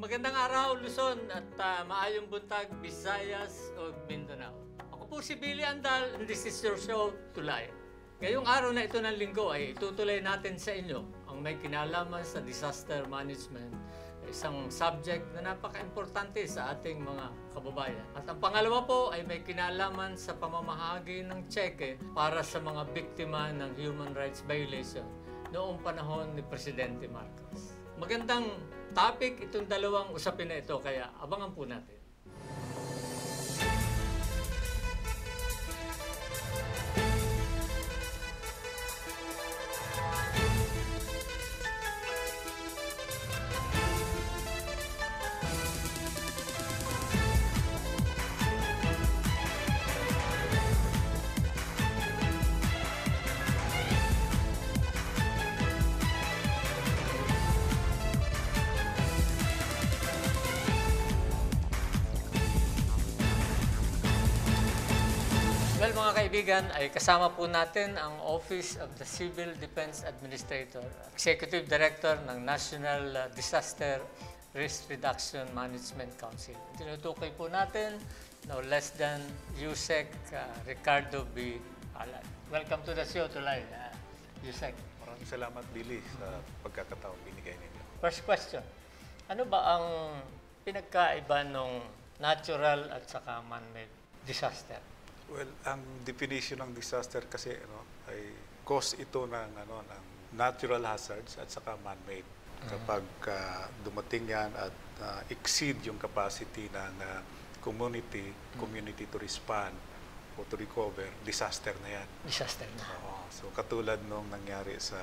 Magandang araw, Luzon at maayong buntag, Visayas o Mindanao. Ako po si Billy Andal and this is your show, Tulay. Ngayong araw na ito ng linggo ay itutuloy natin sa inyo ang may kinalaman sa disaster management, isang subject na napaka-importante sa ating mga kababayan. At ang pangalawa po ay may kinalaman sa pamamahagi ng tseke para sa mga biktima ng human rights violation noong panahon ni Presidente Marcos. Magandang topic itong dalawang usapin na ito, kaya abangan po natin. Well, mga kaibigan, ay kasama po natin ang Office of the Civil Defense Administrator, Executive Director ng National Disaster Risk Reduction Management Council. Tinutukoy po natin no less than USEC Ricardo B. Alan. Welcome to the show, Tulay. USEC. Maraming salamat, Billy, sa pagkakataon binigay ninyo. First question, ano ba ang pinagkaiba ng natural at saka man-made disaster? Well, ang definition ng disaster kasi ay cause ito ng natural hazards at saka man-made. Kapag dumating yan at exceed yung capacity ng community to respond o to recover, disaster na yan. Disaster na. So katulad nung nangyari sa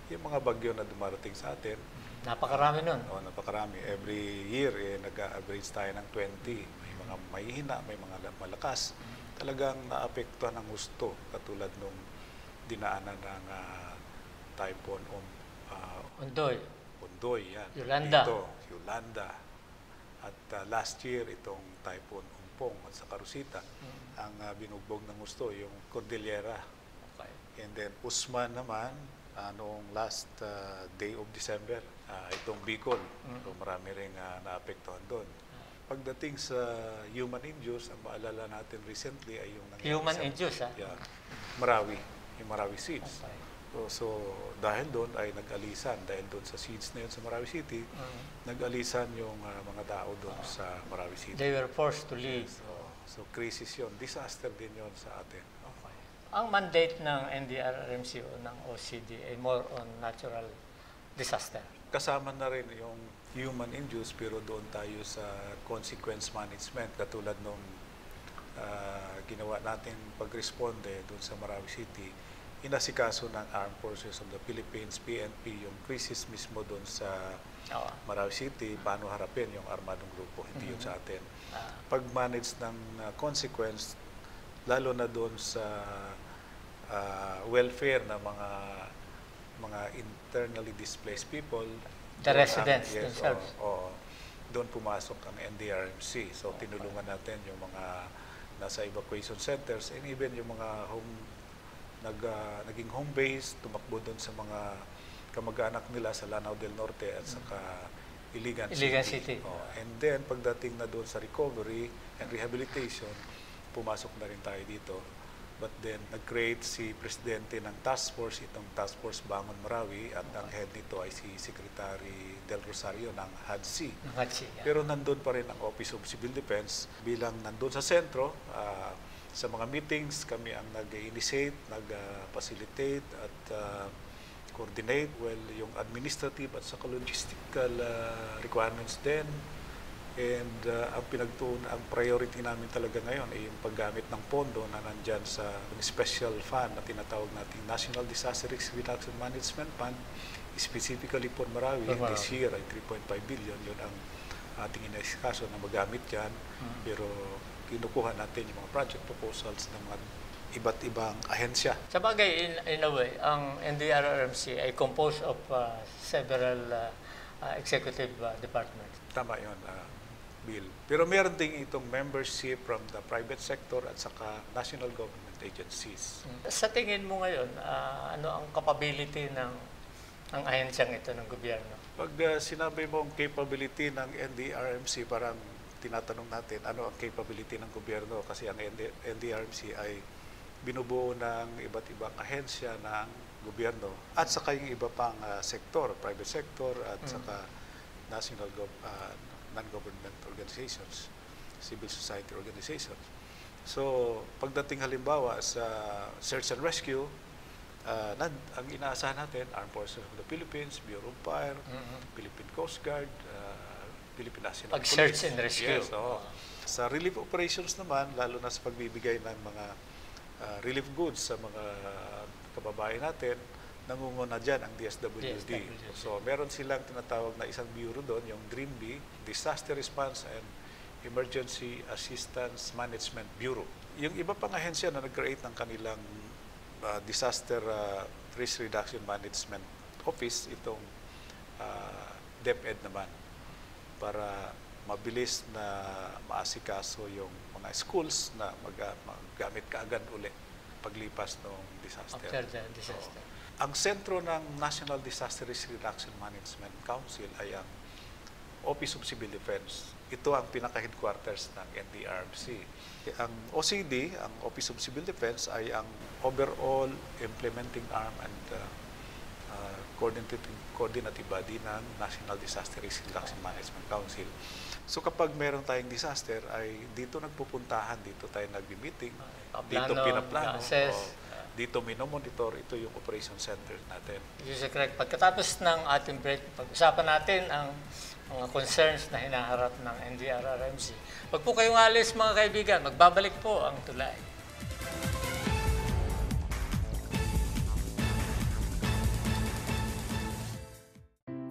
yung mga bagyo na dumarating sa atin. Napakarami nun. Napakarami. Every year, nag-average tayo ng 20. May mga mahihina, may mga malakas. Talagang naapektuhan ng gusto, katulad nung dinaanan ng typhoon Ondoy, yan. Yolanda. At last year, itong typhoon Umpong at sa Rosita, ang binugbog ng gusto, yung Cordillera. Okay. And then Usman naman, noong last day of December, itong Bicol. So marami rin naapektuhan doon. Pagdating sa human-induced, ang maalala natin recently ay yung human-induced, Yeah, yung Marawi seeds. Okay. So dahil doon ay nag-alisan, dahil doon sa seeds na yun sa Marawi City, nag-alisan yung mga tao doon sa Marawi City. They were forced to leave. So crisis yun, disaster din yun sa atin. Okay. Ang mandate ng NDRRMC o ng OCD ay more on natural disaster. Kasama na rin yung human-induced, pero doon tayo sa consequence management, katulad nung ginawa natin pag-responde doon sa Marawi City. Inasikaso ng Armed Forces of the Philippines, PNP, yung crisis mismo doon sa Marawi City, paano harapin yung armadong grupo, hindi yun sa atin. Pag-manage ng consequence, lalo na doon sa welfare na mga internally displaced people, the residents themselves. Doon pumasok ang NDRMC. So tinulungan natin yung mga nasa evacuation centers and even yung mga naging home base, tumakbo doon sa mga kamag-anak nila sa Lanao del Norte at saka Iligan City. And then pagdating na doon sa recovery and rehabilitation, pumasok na rin tayo dito. But then, nag-create si Presidente ng task force, itong Task Force Bangon Marawi, at ang head nito ay si Secretary Del Rosario ng HADC. Pero nandun pa rin ang Office of Civil Defense bilang nandun sa sentro. Sa mga meetings, kami ang nag-initiate, nag-facilitate at coordinate. Well, yung administrative at saka logistical requirements din. And ang priority namin talaga ngayon ay yung paggamit ng pondo na nandyan sa special fund na tinatawag natin National Disaster Risk Reduction Management Fund, specifically for Marawi. This year ay 3.5 billion. Yun ang ating inasikaso na magamit yan. Pero kinukuha natin yung mga project proposals ng mga iba't ibang ahensya. Sa bagay, in a way, ang NDRRMC ay composed of several executive departments. Tama yun, Bill. Pero meron ding itong membership from the private sector at saka national government agencies. Sa tingin mo ngayon, ano ang capability ng ahensyang ito ng gobyerno? Pag sinabi mo ang capability ng NDRMC, parang tinatanong natin ano ang capability ng gobyerno kasi ang NDRMC ay binubuo ng iba't ibang ahensya ng gobyerno at saka yung iba pang sektor, private sector at saka national non-government organizations, civil society organizations. So, pagdating halimbawa sa search and rescue, ang inaasahan natin, Armed Forces of the Philippines, Bureau of Fire, Philippine Coast Guard, Philippine National Police. Pag-search and rescue. Yes, sa relief operations naman, lalo na sa pagbibigay ng mga relief goods sa mga kababayan natin, nangunguna dyan ang DSWD. So, meron silang tinatawag na isang bureau doon, yung DREAMB, Disaster Response and Emergency Assistance Management Bureau. Yung iba pang ahensya na nag-create ng kanilang Disaster Risk Reduction Management Office, itong DepEd naman, para mabilis na maasikaso yung mga schools na maggamit kaagad uli paglipas ng disaster. After the disaster. Ang sentro ng National Disaster Risk Reduction Management Council ay ang Office of Civil Defense. Ito ang pinaka-headquarters ng NDRMC. Ang OCD, ang Office of Civil Defense, ay ang overall implementing arm and coordinative body ng National Disaster Risk Reduction Management Council. So kapag meron tayong disaster, ay dito nagpupuntahan, dito tayo nagbi-meeting, dito pinaplano, dito minomonitor, ito yung operation center natin. Yun is correct. Pagkatapos ng ating break, pag-usapan natin ang mga concerns na hinaharap ng NDRRMC. Wag po kayong alis mga kaibigan, magbabalik po ang tulay.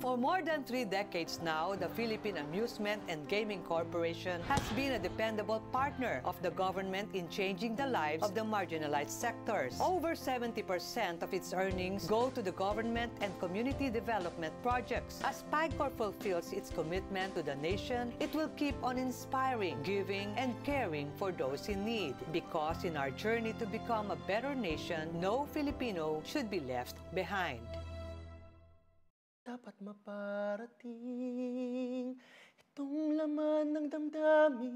For more than 3 decades now, the Philippine Amusement and Gaming Corporation has been a dependable partner of the government in changing the lives of the marginalized sectors. Over 70% of its earnings go to the government and community development projects. As PAGCOR fulfills its commitment to the nation, it will keep on inspiring, giving, and caring for those in need. Because in our journey to become a better nation, no Filipino should be left behind. Dapat maparating itong laman ng damdamin.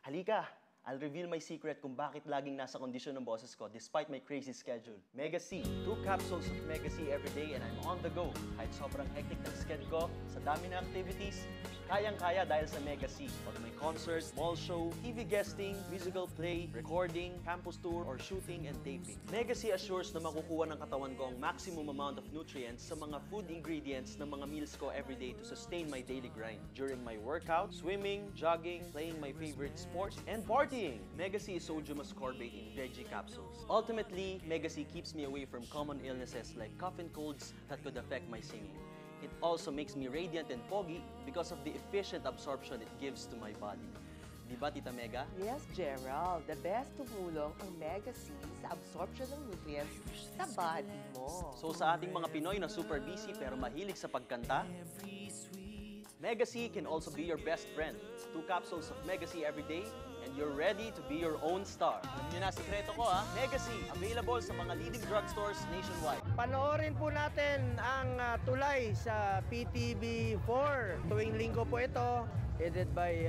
Halika, I'll reveal my secret kung bakit laging nasa kondisyon ng boses ko despite my crazy schedule. Mega C, 2 capsules of Mega C every day and I'm on the go. Kahit sobrang hectic ng schedule ko, sa dami ng activities, kayang-kaya dahil sa Mega C. Pag may concert, mall show, TV guesting, musical play, recording, campus tour, or shooting and taping. Mega C assures na makukuha ng katawan ko ang maximum amount of nutrients sa mga food ingredients ng mga meals ko everyday to sustain my daily grind. During my workout, swimming, jogging, playing my favorite sports, and partying. Mega C is sodium ascorbate in veggie capsules. Ultimately, Mega C keeps me away from common illnesses like cough and colds that could affect my singing. It also makes me radiant and foggy because of the efficient absorption it gives to my body. Di ba, Tita Mega? Yes, Gerald. The best tumulong ang Mega C sa absorption ng nutrients sa body mo. So sa ating mga Pinoy na super busy pero mahilig sa pagkanta, Mega C can also be your best friend. 2 capsules of Mega C every day and you're ready to be your own star. Alam niyo na, sikreto ko ha, Mega C, available sa mga leading drugstores nationwide. Panoorin po natin ang tulay sa PTV4. Tuwing linggo po ito, headed by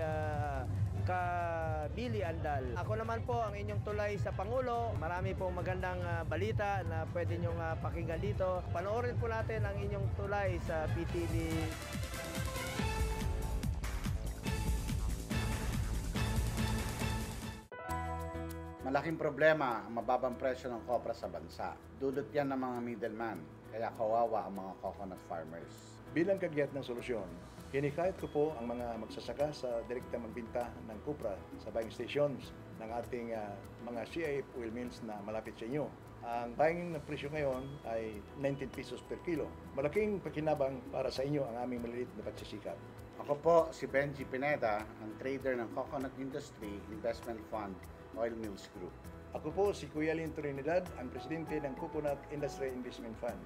Billy Andal. Ako naman po ang inyong tulay sa Pangulo. Marami pong magandang balita na pwede nyong pakinggan dito. Panoorin po natin ang inyong tulay sa PTV. Malaking problema ang mababang presyo ng kopra sa bansa. Dulot yan ng mga middleman, kaya kawawa ang mga coconut farmers. Bilang kagyat ng solusyon, hinikayat ko po ang mga magsasaka sa direkta magbinta ng kopra sa buying stations ng ating mga CIF oil mills na malapit sa inyo. Ang buying na presyo ngayon ay 19 pesos per kilo. Malaking pakinabang para sa inyo ang aming maliliit na pagsisikap. Ako po si Benji Pineda, ang trader ng Coconut Industry Investment Fund Oil Mills Group. Ako po si Kuya Lin Trinidad, ang presidente ng Coconut Industry Investment Fund.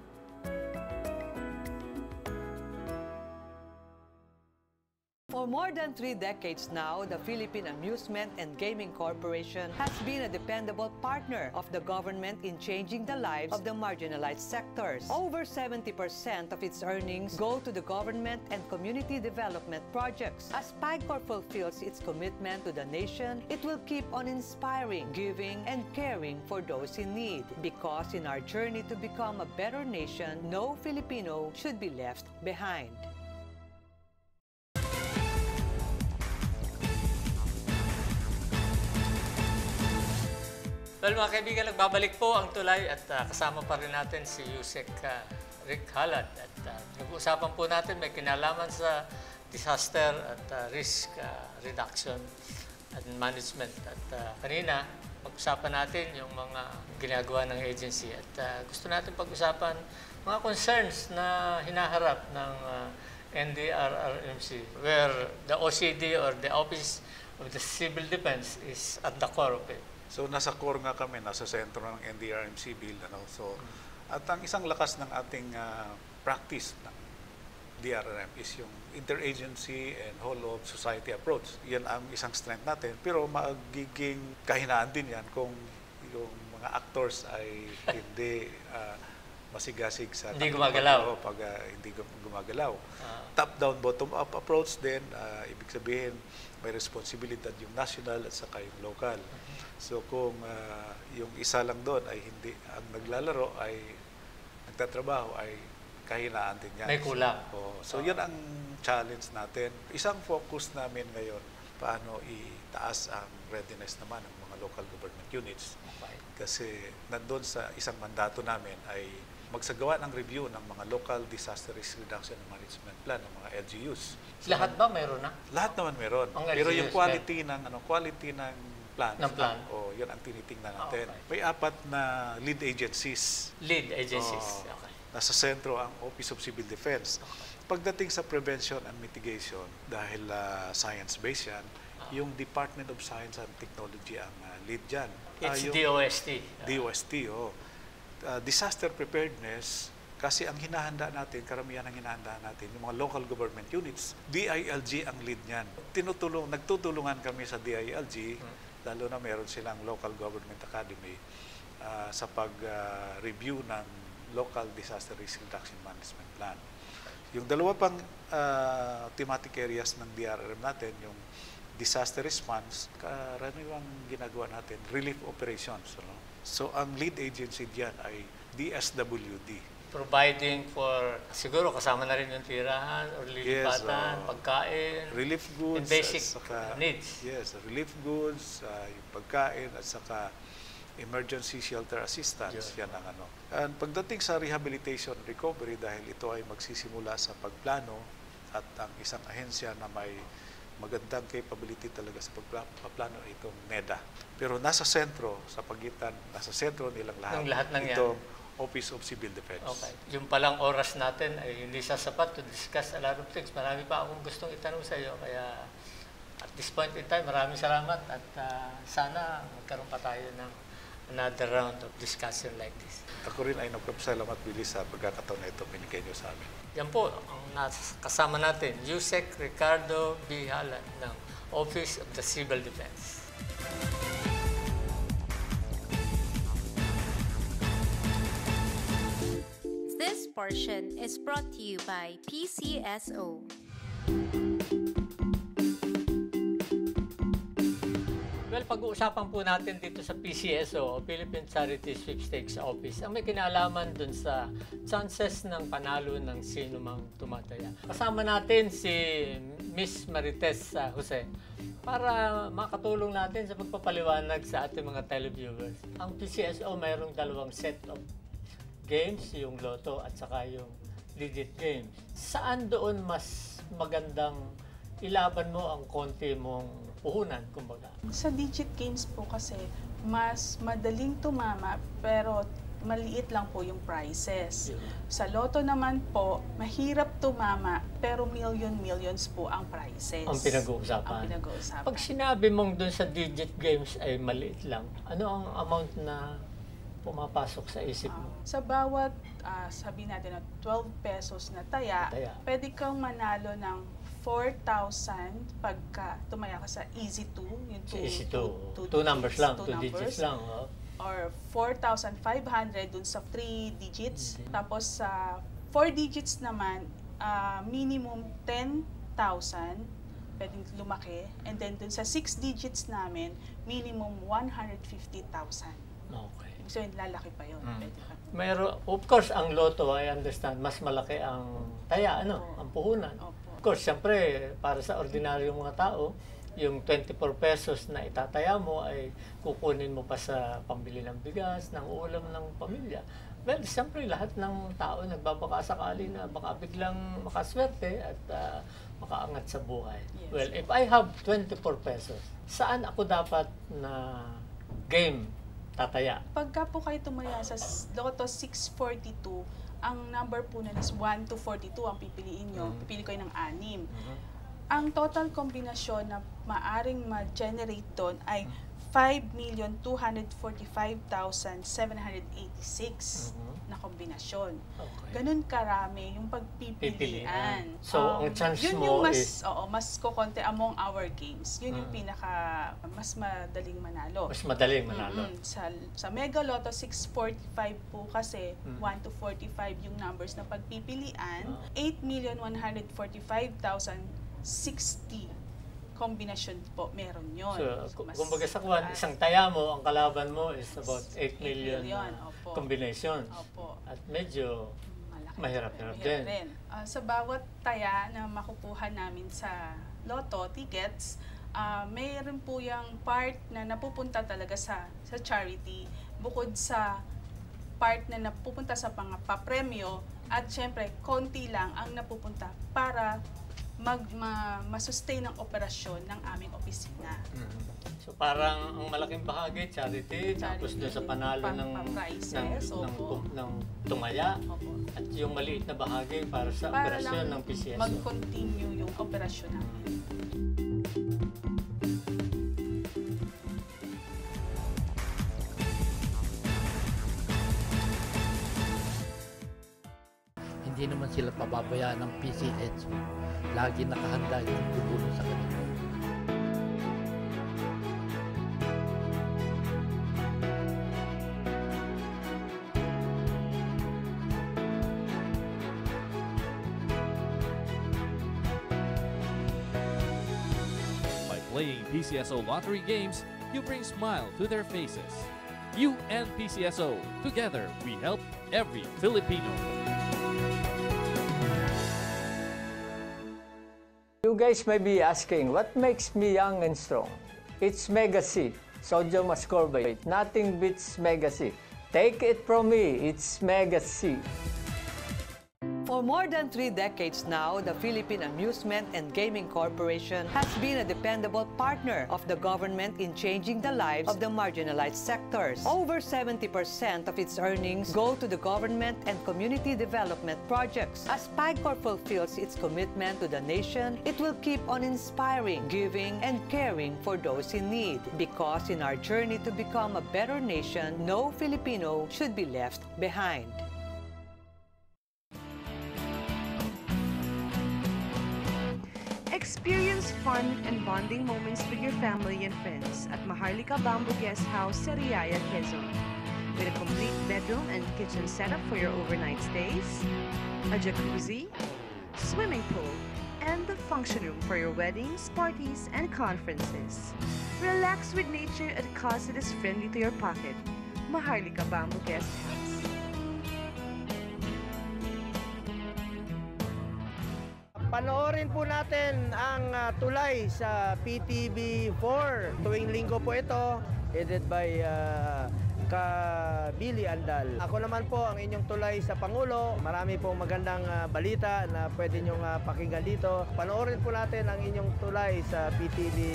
For more than 3 decades now, the Philippine Amusement and Gaming Corporation has been a dependable partner of the government in changing the lives of the marginalized sectors. Over 70% of its earnings go to the government and community development projects. As PAGCOR fulfills its commitment to the nation, it will keep on inspiring, giving, and caring for those in need. Because in our journey to become a better nation, no Filipino should be left behind. Well, mga kaibigan, nagbabalik po ang tulay at kasama pa rin natin si Yusek Rick Halad. At nag-uusapan po natin may kinalaman sa disaster at risk reduction and management. At kanina, pag-usapan natin yung mga ginagawa ng agency. At gusto natin pag-usapan mga concerns na hinaharap ng NDRRMC where the OCD or the Office of the Civil Defense is at the core of it. So nasa core nga kami, nasa sentro ng NDRMC bill. So, at ang isang lakas ng ating practice ng DRRM is yung interagency and whole of society approach. Yan ang isang strength natin. Pero magiging kahinaan din yan kung yung mga actors ay hindi masigasig sa hindi gumagalaw. Pag hindi gumagalaw. Top-down, bottom-up approach din, ibig sabihin may responsibilidad yung national at saka yung local. So kung yung isa lang doon ay hindi, ang naglalaro ay nagtatrabaho ay kahinaan din yan. May kulang. So yan ang challenge natin. Isang focus namin ngayon, paano itaas ang readiness naman ng mga local government units. Okay. Kasi nandun sa isang mandato namin ay magsagawa ng review ng mga local disaster risk reduction and management plan ng mga LGUs. So, lahat ba meron na? Lahat naman meron. Pero yung quality ng plan. Yun ang tinitingnan natin. Okay. May 4 na lead agencies. Lead agencies. Okay. Nasa sentro ang Office of Civil Defense. Okay. Pagdating sa prevention and mitigation, dahil science-based yan, yung Department of Science and Technology ang lead dyan. It's yung DOST. DOST, disaster preparedness, kasi ang hinahanda natin, karamihan ang hinahanda natin, yung mga local government units, DILG ang lead niyan. Nagtutulungan kami sa DILG, lalo na meron silang Local Government Academy sa pag-review ng Local Disaster Risk Reduction Management Plan. Yung dalawa pang thematic areas ng DRRM natin, yung disaster response, karaniwang ginagawa natin, relief operations. So, ang lead agency diyan ay DSWD. Providing for, siguro kasama na rin yung tirahan or lilipatan, pagkain, relief goods, and basic saka, needs. Yes, relief goods, yung pagkain at saka emergency shelter assistance. Yan ang ano. And pagdating sa rehabilitation recovery, dahil ito ay magsisimula sa pagplano at ang isang ahensya na may magandang capability talaga sa pagplano itong NEDA. Pero nasa sentro, sa pagitan, nasa sentro nilang lahat ng itong Office of Civil Defense. Okay. Yung palang oras natin ay hindi sasapat to discuss a lot of things. Marami pa akong gustong itanong sa iyo. Kaya at this point in time, maraming salamat at sana magkaroon pa tayo ng another round of discussion like this. Ako rin ay nagpapasalamat bilis sa pagkakataon na ito binigay niyo sa amin. Yan po, ang kasama natin, Yusek Ricardo B. Halad ng Office of the Civil Defense. This portion is brought to you by PCSO. Well, pag-uusapan po natin dito sa PCSO, Philippine Charity Sweepstakes Office, ang may kinalaman dun sa chances ng panalo ng sino mang tumataya. Kasama natin si Miss Marites Jose para makatulong natin sa pagpapaliwanag sa ating mga televiewers. Ang PCSO mayroong 2 set of games, yung Lotto at saka yung Digit Games. Saan doon mas magandang ilaban mo ang konti mong puhunan, kumbaga? Sa Digit Games po kasi, mas madaling tumama pero maliit lang po yung prizes. Sa Lotto naman po, mahirap tumama pero millions po ang prizes. Ang pinag-uusapan. Pag sinabi mong doon sa Digit Games ay maliit lang, ano ang amount na pumapasok sa isip mo? Sa bawat, sabihin natin na 12 pesos na taya, pwede kang manalo ng 4,000 pagka tumaya ka sa Easy 2, yung Easy 2. Two numbers lang, two digits lang. Oh. Or 4,500 dun sa 3 digits. Tapos sa 4 digits naman, minimum 10,000, pwedeng lumaki. And then dun sa 6 digits namin, minimum 150,000. Okay. So yun, lalaki pa yun. Mayroon, of course, ang loto, I understand, mas malaki ang taya, ang puhunan. Of course, siyempre, para sa ordinaryong mga tao, yung 24 pesos na itataya mo ay kukunin mo pa sa pambili ng bigas, ng ulam ng pamilya. Well, siyempre, lahat ng tao nagbabaka sakali na baka biglang makaswerte at makaangat sa buhay. Yes. Well, if I have 24 pesos, saan ako dapat na game tataya? Pagka po kayo tumaya sa Lotto 642, ang number po nun is 1 to 42 ang pipiliin nyo. Pipili kayo ng 6. Ang total kombinasyon na maaring ma-generate doon ay 5,245,786 na kombinasyon. Okay. Ganun karami yung pagpipilian. So, ang chance yun mo yung is... mas kukonti among our games. Yun yung mas madaling manalo. Mas madaling manalo. Sa Mega Lotto 645 po kasi, 1 to 45 yung numbers na pagpipilian, 8,145,060 kombinasyon po, meron yun. So, kumbaga sa kwan, isang taya mo, ang kalaban mo is about 8 million combination. At medyo mahirap-hirap din. Sa bawat taya na makukuha namin sa Lotto tickets, mayroon po yung part na napupunta talaga sa charity, bukod sa part na napupunta sa papremyo, at syempre, konti lang ang napupunta para ma-sustain ang operasyon ng aming opisina. So parang ang malaking bahagi, charity, tapos doon sa panalo ng tumaya, at yung maliit na bahagi para sa operasyon ng PCSO. Mag-continue yung operasyon namin. Hindi naman sila pababayaan ng PCSO. Lagi nakahanda yung tutulong sa kanila. By playing PCSO lottery games, you bring smile to their faces. You and PCSO, together we help every Filipino. You guys may be asking, what makes me young and strong? It's Mega C, sodium ascorbate. Nothing beats Mega C. Take it from me, it's Mega C. For more than 3 decades now, the Philippine Amusement and Gaming Corporation has been a dependable partner of the government in changing the lives of the marginalized sectors. Over 70% of its earnings go to the government and community development projects. As PAGCOR fulfills its commitment to the nation, it will keep on inspiring, giving, and caring for those in need. Because in our journey to become a better nation, no Filipino should be left behind. Experience fun and bonding moments with your family and friends at Maharlika Bamboo Guest House, Sariaya, Quezon. With a complete bedroom and kitchen setup for your overnight stays, a jacuzzi, swimming pool, and the function room for your weddings, parties, and conferences. Relax with nature at a cost that is friendly to your pocket. Maharlika Bamboo Guest House. Panoorin po natin ang tulay sa PTV4. Tuwing linggo po ito, headed by Billy Andal. Ako naman po ang inyong tulay sa Pangulo. Marami pong magandang balita na pwede nyong pakinggan dito. Panoorin po natin ang inyong tulay sa PTV.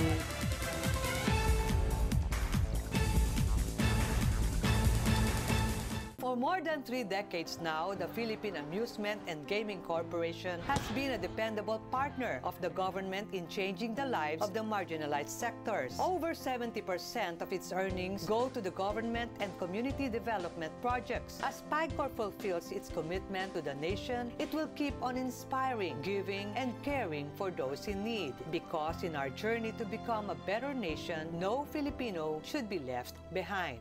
For For more than 3 decades now, the Philippine Amusement and Gaming Corporation has been a dependable partner of the government in changing the lives of the marginalized sectors. Over 70% of its earnings go to the government and community development projects. As PAGCOR fulfills its commitment to the nation, it will keep on inspiring, giving, and caring for those in need. Because in our journey to become a better nation, no Filipino should be left behind.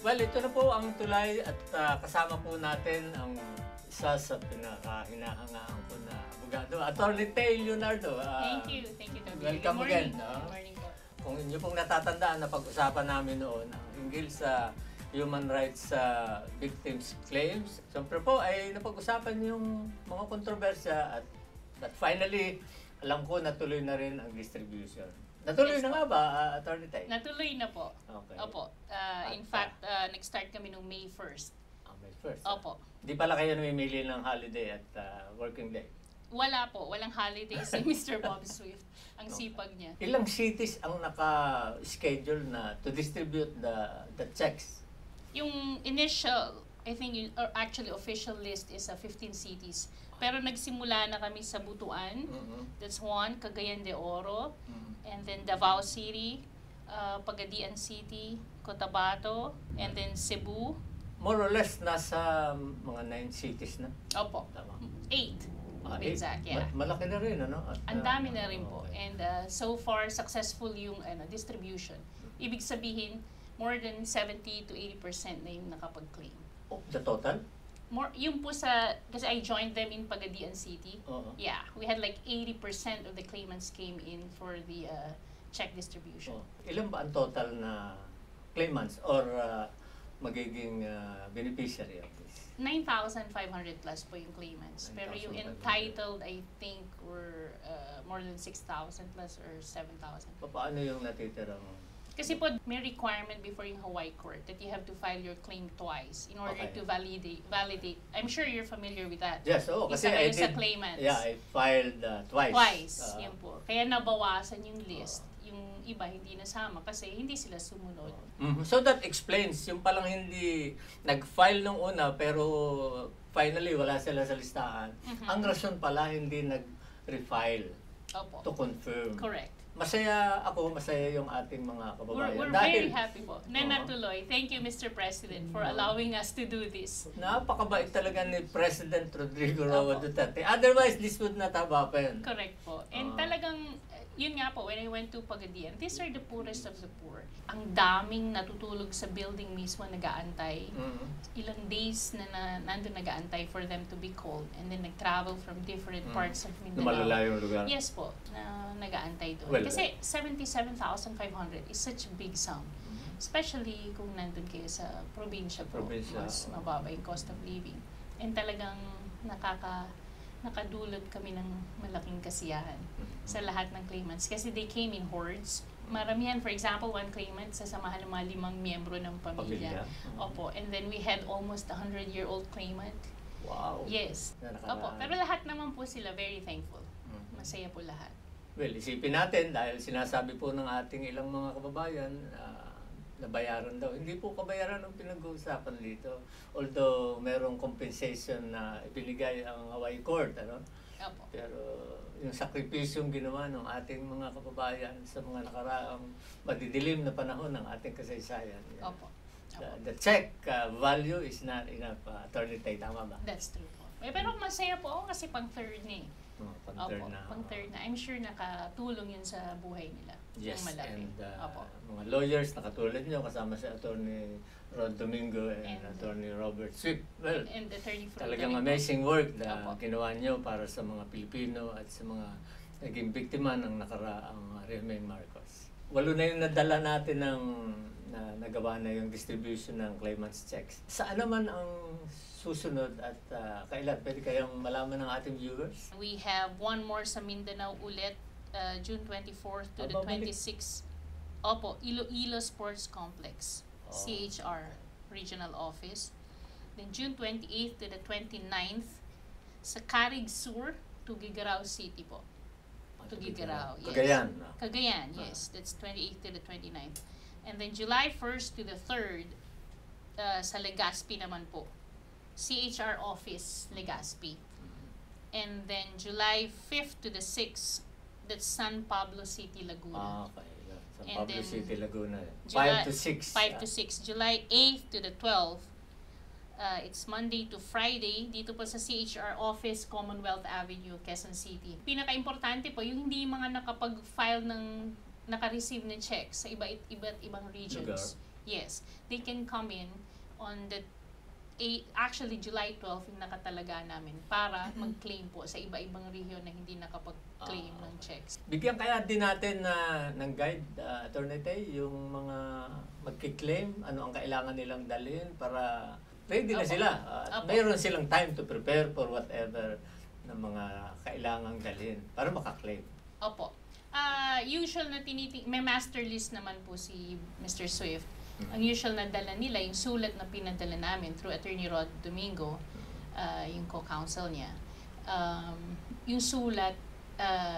Well, ito na po ang tulay at kasama po natin ang isa sa pinaka-hinahangaan po na abogado, Attorney Tay Leonardo. Thank you, Toby. Welcome again. Good morning po. Kung inyo pong natatandaan na pag-usapan namin noon ang hinggil sa human rights victims claims, siyempre po ay napag-usapan yung mga kontrobersya at finally, alam ko natuloy na rin ang distribution. Natuloy na nga ba, Attorney Tay? Natuloy na po. Okay. Opo. In fact, nag-start kami noong May 1st. May 1st? Opo. Di pala kayo namimili ng holiday at working day? Wala po. Walang holiday si Mr. Bob Swift. Ang sipag niya. Ilang cities ang naka-schedule na to distribute the checks? Yung initial, I think, or actually official list is 15 cities. Pero nagsimula na kami sa Butuan. That's one. Cagayan de Oro. And then Davao City, Pagadian City, Cotabato, and then Cebu. More or less, nasa mga 9 cities na? Opo. Tama. 8. Exact, yeah. Malaki na rin, ano? Ang dami na rin po. And so far, successful yung distribution. Ibig sabihin, more than 70 to 80% na yung nakapag-claim. Oh, the total? More, yung po sa, kasi I joined them in Pagadian City. Yeah, we had like 80% of the claimants came in for the check distribution. Ilan ba ang total na claimants or magiging beneficiary of this? 9,500 plus po yung claimants. Pero yung entitled, I think, were more than 6,000 plus or 7,000. Paano yung natitirang? Kasi po, may requirement before yung Hawaii Court that you have to file your claim twice in order to validate. I'm sure you're familiar with that. Yes, kasi I did. Sa claimants. Yeah, I filed twice. Yun po. Kaya nabawasan yung list. Yung iba hindi nasama kasi hindi sila sumunod. So that explains, yung palang hindi nag-file nung una pero finally wala sila sa listahan. Ang rason pala hindi nag-refile to confirm. Correct. Masaya yung ating mga kababayan. We're very happy po. Natuloy. Thank you, Mr. President, for allowing us to do this. Napakabait talaga ni President Rodrigo Roa Duterte. Otherwise, this would not have happened. Correct po. And talagang, yun nga po, when I went to Pagadian, these are the poorest of the poor. Ang daming natutulog sa building mismo nag-aantay. Ilang days na nandun nag-aantay for them to be called. And then nag-travel from different parts of Mindanao. Malalayong lugar. Yes po, na nag-aantay doon. Well, kasi 77,500 is such a big sum. Especially kung nandun kayo sa probinsya po. Mas mababa yung cost of living. And talagang nakadulot kami ng malaking kasiyahan sa lahat ng claimants. Kasi they came in hordes. Maramihan, for example, one claimant, sasamahan ng mga 5 miyembro ng pamilya. Opo. And then we had almost 100-year-old claimant. Wow. Yes. Opo. Pero lahat naman po sila very thankful. Masaya po lahat. Well, isipin natin dahil sinasabi po ng ating ilang mga kababayan nabayaran daw. Hindi po kabayaran ang pinag-uusapan dito. Although merong compensation na ibinigay ang Hawaii Court, ano? Opo. Pero yung sakripisyong ginawa ng ating mga kababayan sa mga nakaraang madidilim na panahon ng ating kasaysayan. Opo. The check value is not enough. Attorney Tay, tama ba? That's true po. Pero masaya po ako kasi pang-third na eh. Pang-third na. Pang-third na. I'm sure nakatulong yun sa buhay nila. Yes, malaki. and mga lawyers nakatulad nyo kasama si Attorney Rod Domingo and Attorney Robert Swift. Well, and Attorney talagang amazing work na ginawa nyo para sa mga Pilipino at sa mga naging biktima ng nakaraang Rehimeng Marcos. 8 na yung nadala natin ng nagawa na yung distribution ng claimants checks. Saan naman ang susunod at kailan? Pwede kayong malaman ng ating viewers? We have one more sa Mindanao ulit, June 24th to the 26th. Opo, Iloilo Sports Complex, CHR Regional Office. Then June 28th to the 29th sa Carig Sur, Tugigaraw City po. Tugigaraw, yes. Cagayan. Cagayan, yes. That's 28th to the 29th. And then July 1st to the 3rd, sa Legazpi naman po. CHR office, Legazpi. And then July 5th to the 6th, that's San Pablo City, Laguna. Okay. San And Pablo then City, Laguna. July, 5 to 6. 5 to 6. July 8th to the 12th, it's Monday to Friday, dito po sa CHR office, Commonwealth Avenue, Quezon City. Pinaka-importante po, yung hindi mga nakapag-file ng, naka-receive ng check sa iba't ibang regions. Yes, they can come in on the actually July 12 yung nakatalaga namin para mag-claim po sa iba-ibang region na hindi nakapag-claim ng checks. Bigyan kaya din natin ng guide, Attorney Tay, yung mga magki-claim, ano ang kailangan nilang dalhin para ready na sila. Mayroon silang time to prepare for whatever na mga kailangang dalhin para makaklaim. Opo. Usual na may master list naman po si Mr. Swift. Ang usual na dala nila, yung sulat na pinadala namin through Attorney Rod Domingo, yung co-counsel niya. Yung sulat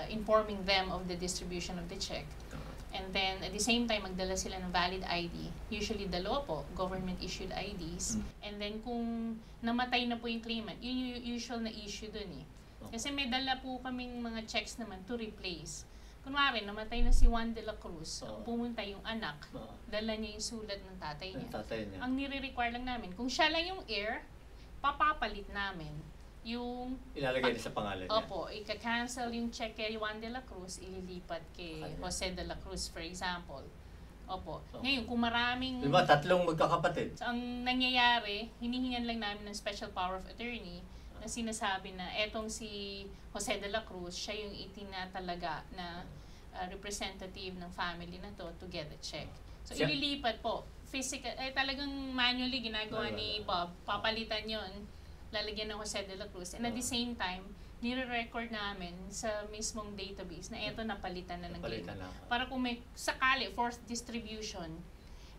informing them of the distribution of the check. And then, at the same time, magdala sila ng valid ID. Usually, dalawa po, government-issued IDs. And then, kung namatay na po yung claimant, yun yung usual na issue dun eh. Kasi may dala po kaming mga checks naman to replace. Kunwari, namatay na si Juan de la Cruz, pumunta yung anak, dala niya yung sulat ng tatay niya. Ang nire-require lang namin, kung siya lang yung heir, papapalit namin yung... Ilalagay niya sa pangalan niya. Opo, ika-cancel yung check kay Juan de la Cruz, ililipat kay Jose de la Cruz, for example. Opo. Ngayon, kung maraming... Diba, tatlong magkakapatid? So, ang nangyayari, hinihingan lang namin ng special power of attorney na sinasabi na etong si Jose de la Cruz, siya yung itinatalaga na representative ng family na to get the check. So, ililipat po. Physical, talagang manually ginagawa ni Bob. Papalitan yon, lalagyan ng Jose de la Cruz. And at the same time, nire-record namin sa mismong database na eto napalitan na ng claimant. Para kung may sakali, fourth distribution,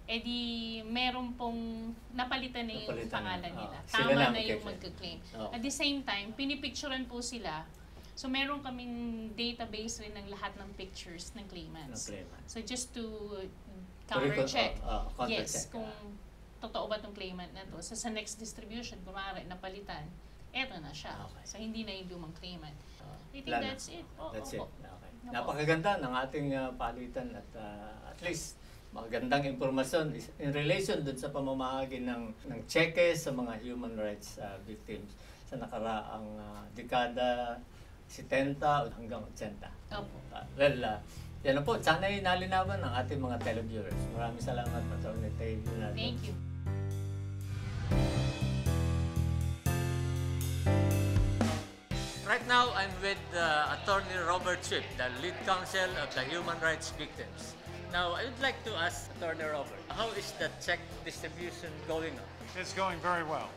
edi meron pong napalitan na yung pangalan nila. Tama na yung magka-claim. At the same time, pinipicturean po sila. So meron kaming database rin ng lahat ng pictures ng claimants. So just to counter-check, yes, kung totoo ba itong claimant na to. So sa next distribution, kumari, napalitan, eto na siya. So hindi na yung lumang claimant. I think that's it. That's it. Napakaganda ng ating palitan at least magandang impormasyon in relation dun sa pamamahagi ng cheque sa mga human rights victims sa nakaraang dekada 70 hanggang 80. Yan na po. Sana'y nalinawan ng ating mga televiewers. Maraming salamat, Attorney Tay. Thank you. Right now, I'm with Attorney Robert Swift, the lead counsel of the human rights victims. Now, I would like to ask Attorney Robert, how is the check distribution going on? It's going very well.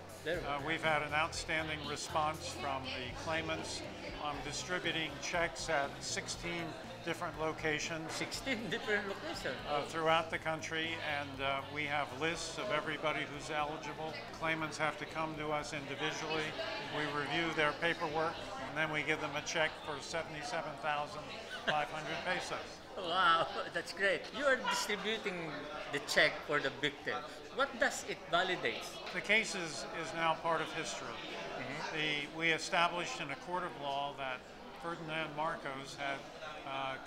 We've had an outstanding response from the claimants on distributing checks at 16 different locations. 16 different locations? Throughout the country, and we have lists of everybody who's eligible. Claimants have to come to us individually. We review their paperwork, and then we give them a check for 77,500 pesos. Wow, that's great. You are distributing the check for the victims. What does it validate? The case is now part of history. We established in a court of law that Ferdinand Marcos had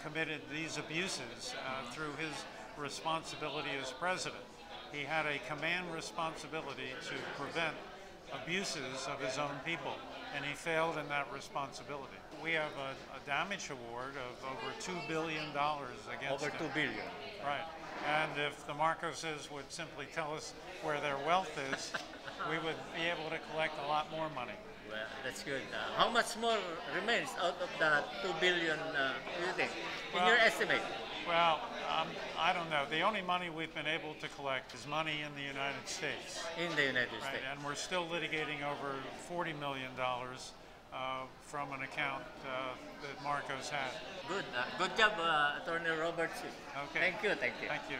committed these abuses through his responsibility as president. He had a command responsibility to prevent abuses of his own people, and he failed in that responsibility. We have a damage award of over $2 billion against Over $2 billion. Right. And if the Marcoses would simply tell us where their wealth is, we would be able to collect a lot more money. Well, that's good. How much more remains out of the $2 billion, you think, in your estimate? Well, I don't know. The only money we've been able to collect is money in the United States. In the United States. And we're still litigating over $40 million from an account that Marcos had. Good. Good job, Attorney Robert. Okay. Thank you. Thank you. Thank you.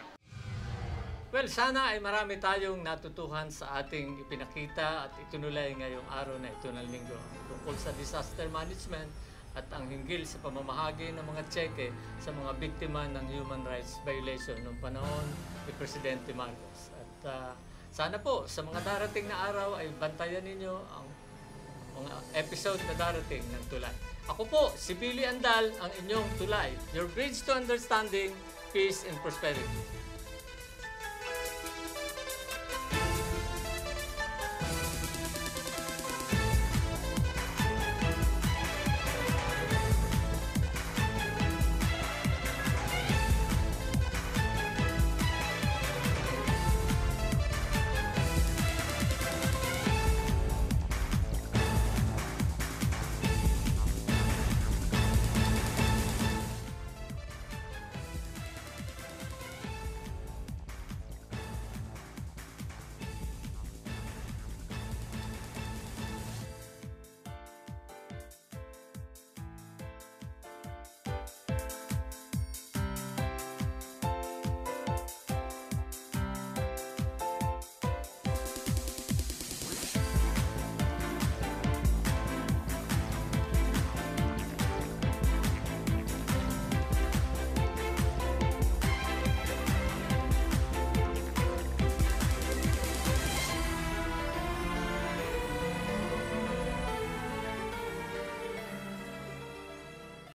Well, sana ay marami tayong natutuhan sa ating ipinakita at itinulay ngayong araw na ito ng linggo tungkol sa disaster management at ang hinggil sa pamamahagi ng mga tseke sa mga biktima ng human rights violation noong panahon ni Presidente Marcos. At sana po sa mga darating na araw ay bantayan ninyo ang mga episode na darating ng Tulay. Ako po, si Billy Andal, ang inyong Tulay, your bridge to understanding, peace, and prosperity.